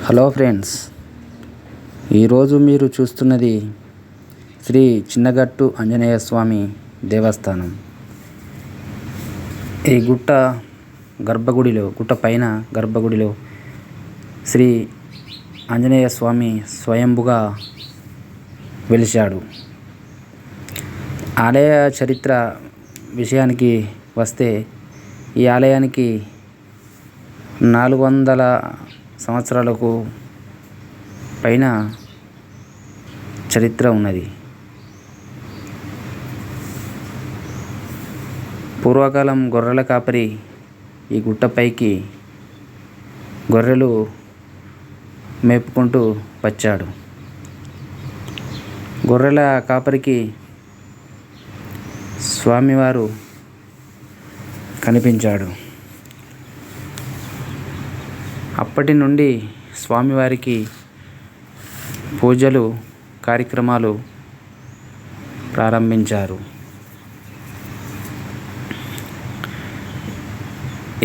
Hello friends, ఈరోజు మీరు చూస్తున్నది శ్రీ చిన్నగట్టు ఆంజనేయ స్వామి దేవస్థానం. ఈ గుట్ట పైన గర్భగుడిలో శ్రీ ఆంజనేయ స్వామి స్వయంభుగా వెలిశాడు. ఆలయ చరిత్ర విషయానికి వస్తే, ఈ ఆలయానికి 400 సంవత్సరాలకు పైన చరిత్ర ఉన్నది. పూర్వకాలం గొర్రెల కాపరి ఈ గుట్టపైకి గొర్రెలు మేపుకుంటూ వచ్చాడు. గొర్రెల కాపరికి స్వామివారు కనిపించాడు. అప్పటి నుండి స్వామివారికి పూజలు కార్యక్రమాలు ప్రారంభించారు.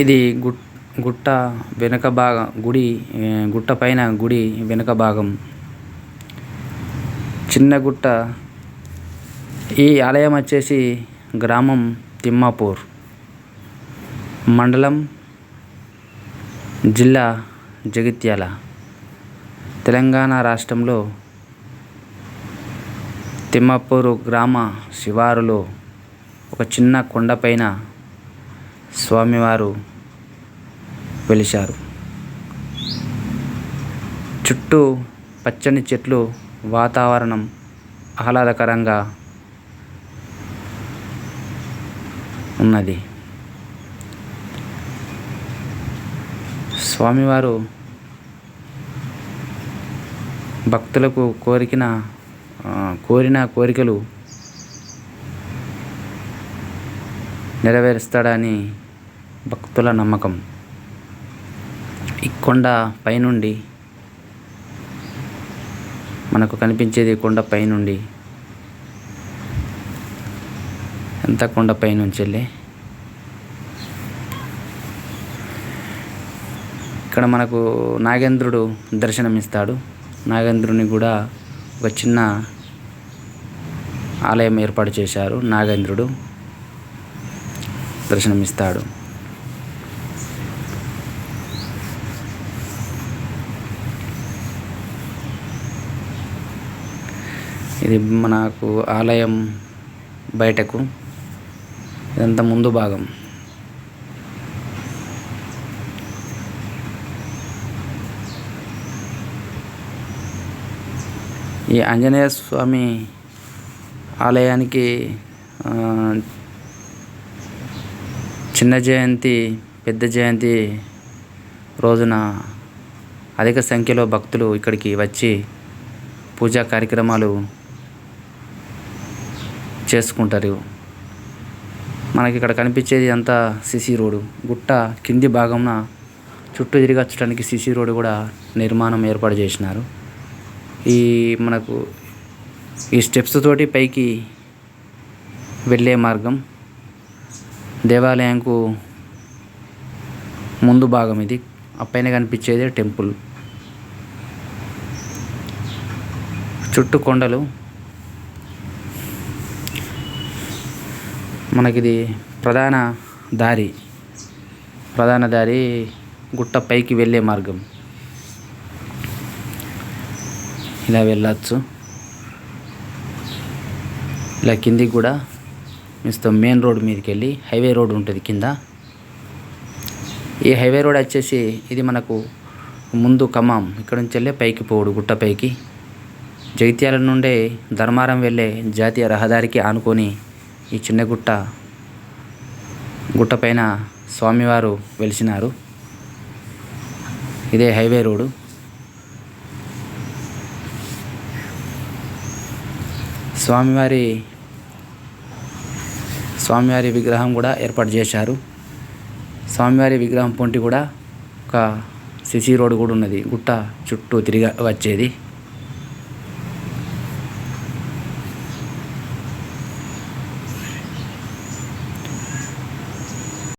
ఇది గుట్ట వెనుక భాగం, గుట్ట పైన గుడి వెనుక భాగం, చిన్న గుట్ట. ఈ ఆలయం వచ్చేసి గ్రామం తిమ్మాపూర్, మండలం జిల్లా జగిత్యాల, తెలంగాణ రాష్ట్రంలో తిమ్మాపూర్ గ్రామ శివారులో ఒక చిన్న కొండపైన స్వామివారు వెలిశారు. చుట్టూ పచ్చని చెట్లు, వాతావరణం ఆహ్లాదకరంగా ఉన్నది. స్వామివారు భక్తులకు కోరిన కోరికలు నెరవేరుస్తాడని భక్తుల నమ్మకం. ఈ కొండ పైనుండి మనకు కనిపించేది కొండ పైనుండి. ఎంత కొండ పైనుంచి వెళ్ళి ఇక్కడ మనకు నాగేంద్రుడు దర్శనమిస్తాడు. నాగేంద్రుని కూడా ఒక చిన్న ఆలయం ఏర్పాటు చేశారు. నాగేంద్రుడు దర్శనమిస్తాడు. ఇది మనకు ఆలయం బయటకు, ఇదంతా ముందు భాగం. ఈ ఆంజనేయ స్వామి ఆలయానికి చిన్న జయంతి, పెద్ద జయంతి రోజున అధిక సంఖ్యలో భక్తులు ఇక్కడికి వచ్చి పూజా కార్యక్రమాలు చేసుకుంటారు. మనకి ఇక్కడ కనిపించేది అంతా సిసి రోడ్డు. గుట్ట కింది భాగంన చుట్టూ తిరిగి వచ్చడానికి సిసి రోడ్డు కూడా నిర్మాణం ఏర్పాటు చేసినారు. మనకు ఈ స్టెప్స్ తోటి పైకి వెళ్ళే మార్గం. దేవాలయంకు ముందు భాగం ఇది. ఆ పైన కనిపించేది టెంపుల్. చుట్టూ కొండలు. మనకిది ప్రధాన దారి గుట్ట పైకి వెళ్ళే మార్గం. ఇలా వెళ్ళచ్చు. ఇలా కిందికి కూడా ఇస్తాం. మెయిన్ రోడ్ మీదకి వెళ్ళి హైవే రోడ్ ఉంటుంది కింద. ఈ హైవే రోడ్ వచ్చేసి ఇది మనకు ముందు ఖమ్మం, ఇక్కడ నుంచి వెళ్ళే పైకి పోవుడు గుట్ట పైకి. జగిత్యాల నుండే ధర్మారం వెళ్ళే జాతీయ రహదారికి ఆనుకొని ఈ చిన్న గుట్ట పైన స్వామివారు వెలిసినారు. ఇదే హైవే రోడ్డు. స్వామివారి విగ్రహం కూడా ఏర్పాటు చేశారు. స్వామివారి విగ్రహం పొంటి కూడా ఒక సిసి రోడ్డు కూడా ఉన్నది. గుట్ట చుట్టూ తిరిగి వచ్చేది.